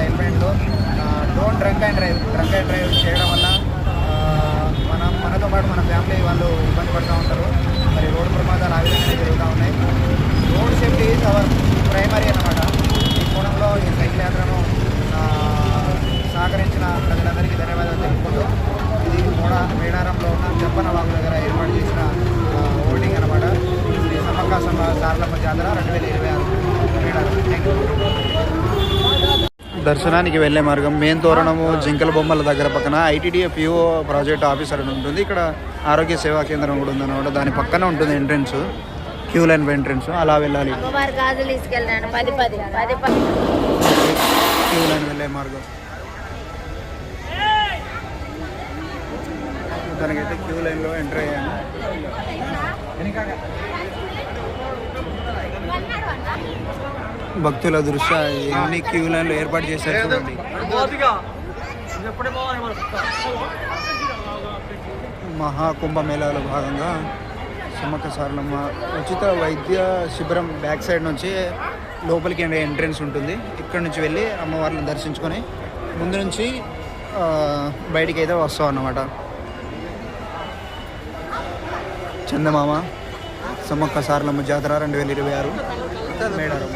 హెల్మెట్లు. Don't drunk and drive చేయడం వల్ల మనతో పాటు మన ఫ్యామిలీ వాళ్ళు ఇబ్బంది పడుతూ ఉంటారు. మరి రోడ్డు ప్రమాదాలు ఆ విధంగా జరుగుతూ ఉన్నాయి. Road safety is our primary అన్నమాట. ఈ కోణంలో ఈ సైకిల్ యాత్రను సహకరించిన ప్రజలందరికీ ధన్యవాదాలు తెలుపుకుంటూ, ఇది మేడారంలో ఉన్న చెప్పన వాగు దగ్గర ఏర్పాటు చేసిన హోర్డింగ్ అనమాట. శ్రీ సమ్మక్క సారలమ్మ జాతర 2026 మేడారం. Thank you. దర్శనానికి వెళ్ళే మార్గం మెయిన్ తోరణము జింకల బొమ్మల దగ్గర పక్కన ఐటీడీఏ పిఓ ప్రాజెక్ట్ ఆఫీసర్ అని ఉంటుంది. ఇక్కడ ఆరోగ్య సేవా కేంద్రం కూడా ఉందన్నమాట. దాని పక్కన ఉంటుంది ఎంట్రెన్స్, క్యూ లైన్ ఎంట్రెన్స్. అలా వెళ్ళాలి. క్యూ లైన్ వెళ్ళే మార్గం దానికైతే క్యూ లైన్లో ఎంటర్ అయ్యాను. భక్తుల దృష్ట్యా ఎన్ని క్యూ లైన్లు ఏర్పాటు చేశారు చూడండి. మహాకుంభమేళాలో భాగంగా సమ్మక్క సారలమ్మ ఉచిత వైద్య శిబిరం బ్యాక్ సైడ్ నుంచి లోపలికి ఎంట్రెన్స్ ఉంటుంది. ఇక్కడ నుంచి వెళ్ళి అమ్మవారిని దర్శించుకొని ముందు నుంచి బయటికి అయితే వస్తాం అన్నమాట. చందమామ సమ్మక్క సారలమ్మ జాతర 2026 మేడారం.